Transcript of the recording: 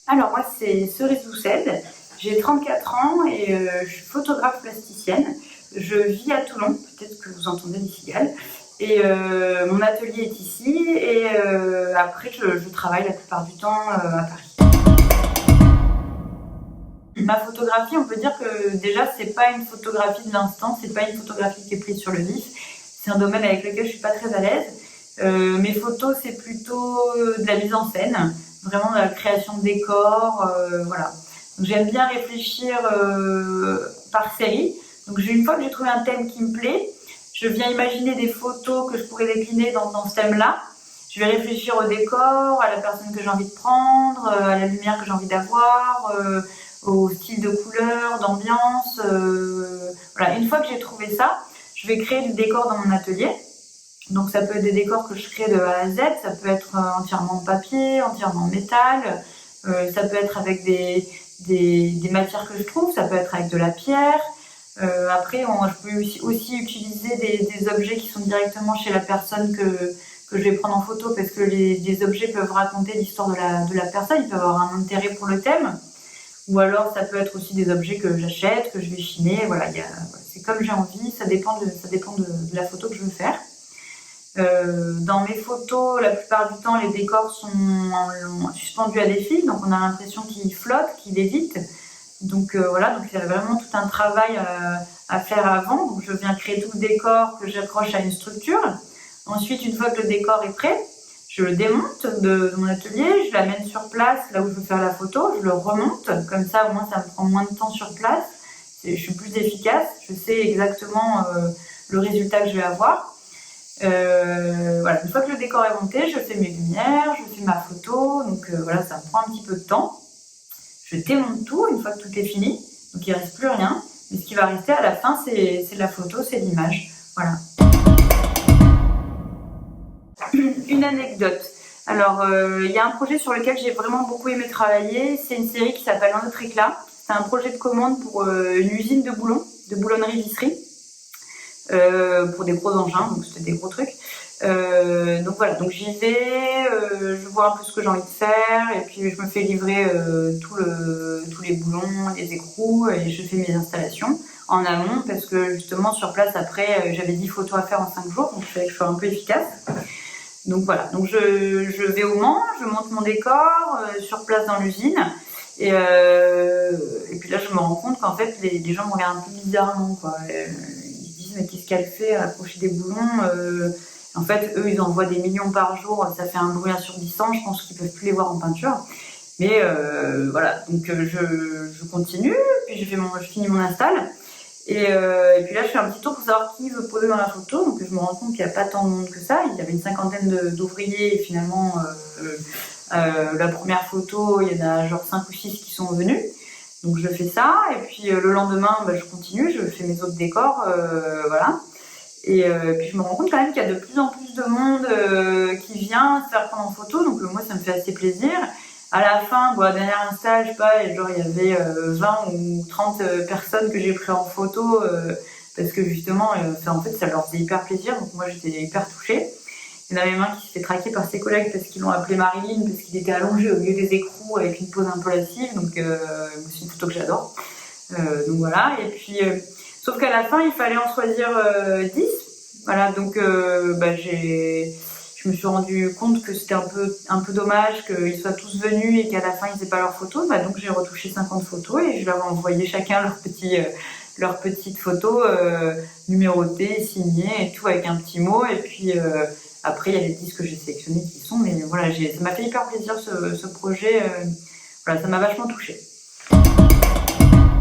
Alors moi c'est Cerise Doucet, j'ai 34 ans et je suis photographe plasticienne. Je vis à Toulon, peut-être que vous entendez des cigales. Et mon atelier est ici et après je travaille la plupart du temps à Paris. Ma photographie, on peut dire que déjà c'est pas une photographie de l'instant, c'est pas une photographie qui est prise sur le vif. C'est un domaine avec lequel je suis pas très à l'aise. Mes photos c'est plutôt de la mise en scène, vraiment de la création de décors, voilà. J'aime bien réfléchir par série. Donc une fois que j'ai trouvé un thème qui me plaît, je viens imaginer des photos que je pourrais décliner dans ce thème-là. Je vais réfléchir au décor, à la personne que j'ai envie de prendre, à la lumière que j'ai envie d'avoir, au style de couleur, d'ambiance. Voilà. Une fois que j'ai trouvé ça, je vais créer le décor dans mon atelier. Donc ça peut être des décors que je crée de A à Z, ça peut être entièrement en papier, entièrement en métal, ça peut être avec des matières que je trouve, ça peut être avec de la pierre. Après, je peux aussi utiliser des objets qui sont directement chez la personne que je vais prendre en photo, parce que les objets peuvent raconter l'histoire de la personne, ils peuvent avoir un intérêt pour le thème. Ou alors ça peut être aussi des objets que j'achète, que je vais chiner. Voilà, c'est comme j'ai envie, ça dépend de la photo que je veux faire. Dans mes photos, la plupart du temps, les décors sont suspendus à des fils, donc on a l'impression qu'ils flottent, qu'ils lévitent. Donc voilà, donc il y a vraiment tout un travail à faire avant. Donc je viens créer tout le décor que j'accroche à une structure. Ensuite, une fois que le décor est prêt, je le démonte de mon atelier, je l'amène sur place, là où je veux faire la photo, je le remonte, comme ça au moins ça me prend moins de temps sur place, je suis plus efficace, je sais exactement le résultat que je vais avoir. Voilà, une fois que le décor est monté, je fais mes lumières, je fais ma photo, donc voilà, ça me prend un petit peu de temps. Je démonte tout une fois que tout est fini, donc il ne reste plus rien, mais ce qui va rester à la fin, c'est la photo, c'est l'image, voilà. Une anecdote. Alors, il y a un projet sur lequel j'ai vraiment beaucoup aimé travailler. C'est une série qui s'appelle Un autre éclat. C'est un projet de commande pour une usine de boulons, de boulonnerie-visserie, pour des gros engins, donc c'était des gros trucs. Donc voilà, donc j'y vais, je vois un peu ce que j'ai envie de faire, et puis je me fais livrer tous les boulons, les écrous, et je fais mes installations en amont, parce que justement sur place après, j'avais 10 photos à faire en 5 jours, donc il fallait que je sois un peu efficace. Donc voilà, donc je vais au Mans, je monte mon décor sur place dans l'usine, et puis là je me rends compte qu'en fait les gens me regardent un peu bizarrement, quoi. Ils se disent mais qu'est-ce qu'elle fait à accrocher des boulons En fait eux ils envoient des millions par jour, ça fait un bruit assourdissant, je pense qu'ils peuvent plus les voir en peinture. Mais voilà, donc je continue, puis je finis mon install. Et puis là, je fais un petit tour pour savoir qui veut poser dans la photo. Donc je me rends compte qu'il n'y a pas tant de monde que ça. Il y avait une cinquantaine d'ouvriers et finalement, la première photo, il y en a genre 5 ou 6 qui sont venus. Donc je fais ça et puis le lendemain, je continue, je fais mes autres décors, voilà. Et puis je me rends compte quand même qu'il y a de plus en plus de monde qui vient se faire prendre en photo. Donc moi, ça me fait assez plaisir. À la fin, la dernière install, je sais pas, genre il y avait 20 ou 30 personnes que j'ai pris en photo parce que justement, en fait, ça leur faisait hyper plaisir. Donc moi, j'étais hyper touchée. Il y en avait même un qui s'est fait traquer par ses collègues parce qu'ils l'ont appelé Marilyn, parce qu'il était allongé au milieu des écrous avec une pose un peu lascive. Donc c'est une photo que j'adore. Donc voilà. Et puis, sauf qu'à la fin, il fallait en choisir 10. Voilà, donc je me suis rendu compte que c'était un peu dommage qu'ils soient tous venus et qu'à la fin ils n'aient pas leurs photos. Donc j'ai retouché 50 photos et je leur ai envoyé chacun leur petite photo numérotée, signée et tout avec un petit mot. Et puis après il y a les 10 que j'ai sélectionnés qui sont. Mais voilà, ça m'a fait hyper plaisir ce projet. Voilà, ça m'a vachement touchée.